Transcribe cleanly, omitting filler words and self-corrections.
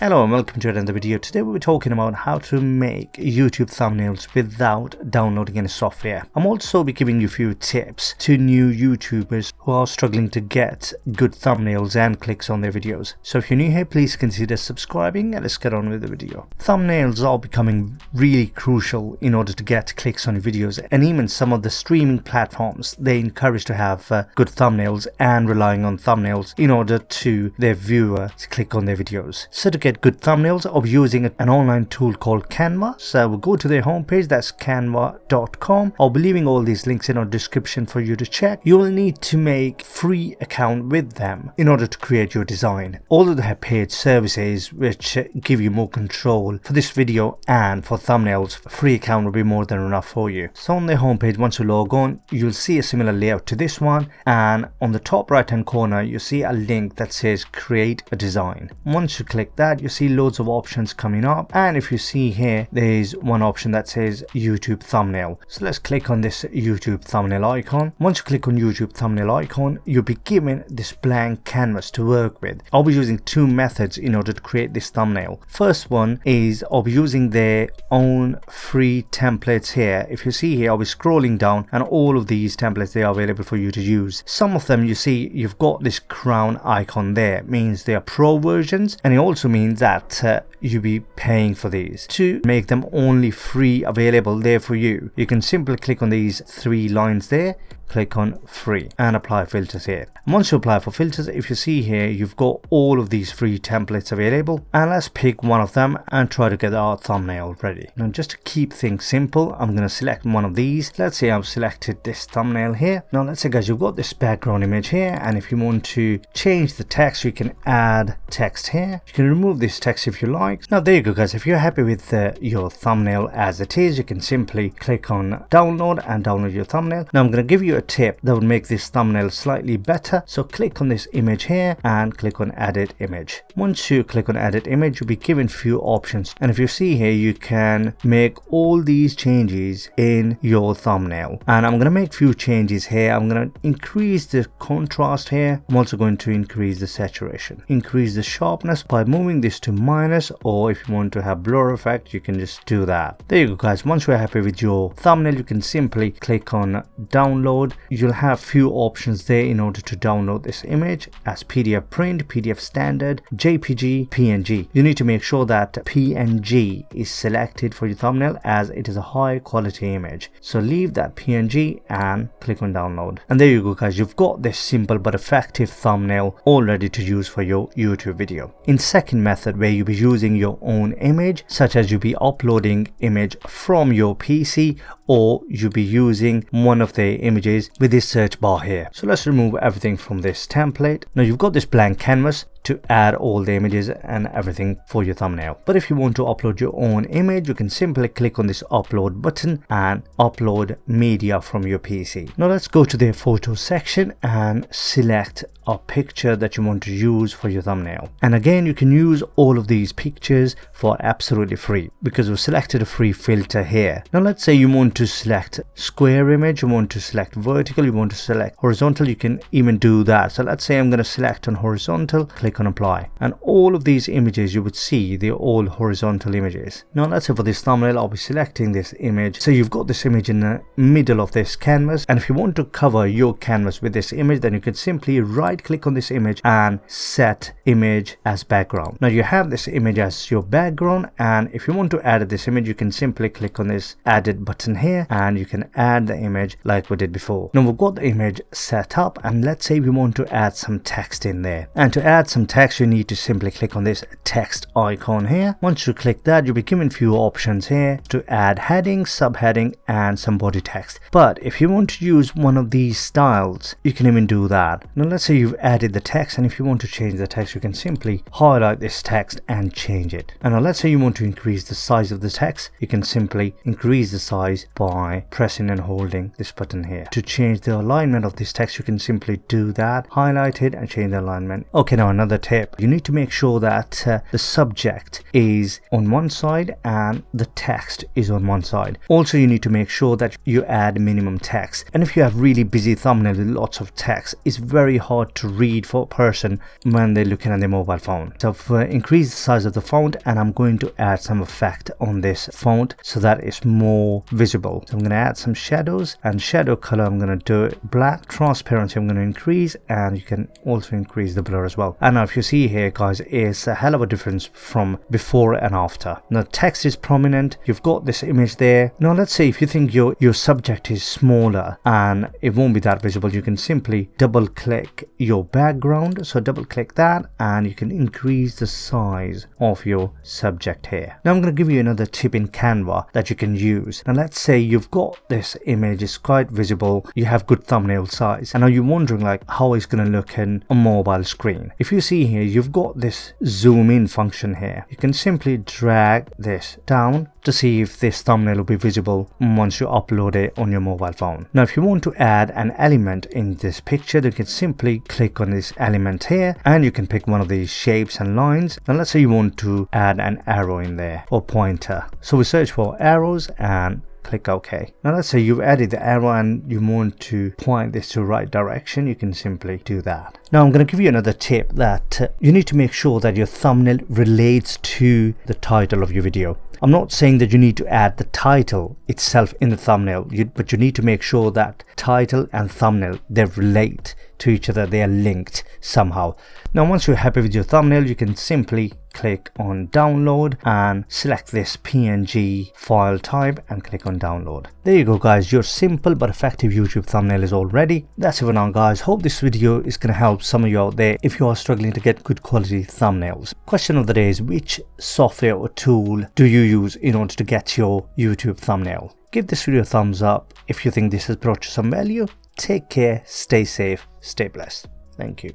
Hello and welcome to another video. Today we'll be talking about how to make YouTube thumbnails without downloading any software. I'm also be giving you a few tips to new YouTubers who are struggling to get good thumbnails and clicks on their videos. So if you're new here, please consider subscribing and let's get on with the video. Thumbnails are becoming really crucial in order to get clicks on your videos, and even some of the streaming platforms, they encourage to have good thumbnails and relying on thumbnails in order to their viewer to click on their videos. So to get good thumbnails, I'll be using an online tool called Canva. So we'll go to their homepage, that's canva.com. I'll be leaving all these links in our description for you to check. You will need to make free account with them in order to create your design. Although they have paid services which give you more control for this video and for thumbnails, free account will be more than enough for you. So on their homepage, once you log on, you'll see a similar layout to this one, and on the top right hand corner you see a link that says create a design. Once you click that, you see loads of options coming up, and if you see here, there is one option that says YouTube thumbnail. So let's click on this YouTube thumbnail icon. Once you click on YouTube thumbnail icon, you'll be given this blank canvas to work with. I'll be using two methods in order to create this thumbnail. First one is I'll be using their own free templates here. If you see here, I'll be scrolling down and all of these templates, they are available for you to use. Some of them, you see you've got this crown icon there, it means they are pro versions, and it also means that you'll be paying for these. To make them only free available there for you, you can simply click on these three lines there, click on free and apply filters here. Once you apply for filters, if you see here, you've got all of these free templates available, and let's pick one of them and try to get our thumbnail ready. Now just to keep things simple, I'm going to select one of these. Let's say I've selected this thumbnail here. Now let's say guys, you've got this background image here, and if you want to change the text, you can add text here. You can remove this text if you like. Now there you go guys, if you're happy with your thumbnail as it is, you can simply click on download and download your thumbnail. Now I'm going to give you a tip that would make this thumbnail slightly better. So click on this image here and click on edit image. Once you click on edit image, you'll be given few options, and if you see here, you can make all these changes in your thumbnail. And I'm going to make few changes here. I'm going to increase the contrast here. I'm also going to increase the saturation, increase the sharpness by moving this to minus, or if you want to have blur effect, you can just do that. There you go guys. Once you're happy with your thumbnail, you can simply click on download. You'll have few options there in order to download this image as PDF print, PDF standard, JPG, PNG. You need to make sure that PNG is selected for your thumbnail as it is a high quality image. So leave that PNG and click on download. And there you go guys, you've got this simple but effective thumbnail all ready to use for your YouTube video. In second method, where you'll be using your own image, such as you'll be uploading image from your PC, or you'll be using one of the images with this search bar here. So let's remove everything from this template. Now you've got this blank canvas to add all the images and everything for your thumbnail. But if you want to upload your own image, you can simply click on this upload button and upload media from your PC. Now let's go to the photo section and select a picture that you want to use for your thumbnail. And again, you can use all of these pictures for absolutely free because we've selected a free filter here. Now let's say you want to select square image, you want to select vertical, you want to select horizontal, you can even do that. So let's say I'm going to select on horizontal, click on apply, and all of these images you would see, they're all horizontal images. Now let's say for this thumbnail, I'll be selecting this image. So you've got this image in the middle of this canvas, and if you want to cover your canvas with this image, then you can simply right click on this image and set image as background. Now you have this image as your background, and if you want to add this image, you can simply click on this added button here and you can add the image like we did before. Now we've got the image set up, and let's say we want to add some text in there. And to add some text, you need to simply click on this text icon here. Once you click that, you'll be given few options here to add heading, subheading, and some body text. But if you want to use one of these styles, you can even do that. Now let's say you've added the text, and if you want to change the text, you can simply highlight this text and change it. And now let's say you want to increase the size of the text, you can simply increase the size by pressing and holding this button here. To change the alignment of this text, you can simply do that, highlight it and change the alignment. Okay, now another another tip. You need to make sure that the subject is on one side and the text is on one side. Also, you need to make sure that you add minimum text. And if you have really busy thumbnails with lots of text, it's very hard to read for a person when they're looking at their mobile phone. So I've increased the size of the font, and I'm going to add some effect on this font so that it's more visible. So I'm going to add some shadows, and shadow color I'm going to do it black. Transparency I'm going to increase, and you can also increase the blur as well. And now if you see here guys, it's a hell of a difference from before and after. Now text is prominent, you've got this image there. Now let's say if you think your subject is smaller and it won't be that visible, you can simply double click your background. So double click that and you can increase the size of your subject here. Now I'm going to give you another tip in Canva that you can use. Now let's say you've got this image, it's quite visible, you have good thumbnail size, and now you're wondering like how it's going to look in a mobile screen. If you see here, you've got this zoom in function here. You can simply drag this down to see if this thumbnail will be visible once you upload it on your mobile phone. Now if you want to add an element in this picture, you can simply click on this element here and you can pick one of these shapes and lines. Now let's say you want to add an arrow in there or pointer. So we search for arrows and click OK. Now let's say you've added the arrow and you want to point this to the right direction, you can simply do that. Now I'm going to give you another tip that you need to make sure that your thumbnail relates to the title of your video. I'm not saying that you need to add the title itself in the thumbnail, but you need to make sure that title and thumbnail, they relate to each other, they are linked somehow. Now once you're happy with your thumbnail, you can simply click on download and select this PNG file type and click on download. There you go guys, your simple but effective YouTube thumbnail is all ready. That's it for now guys. Hope this video is going to help some of you out there if you are struggling to get good quality thumbnails. Question of the day is, which software or tool do you use in order to get your YouTube thumbnail? Give this video a thumbs up if you think this has brought you some value. Take care, stay safe, stay blessed. Thank you.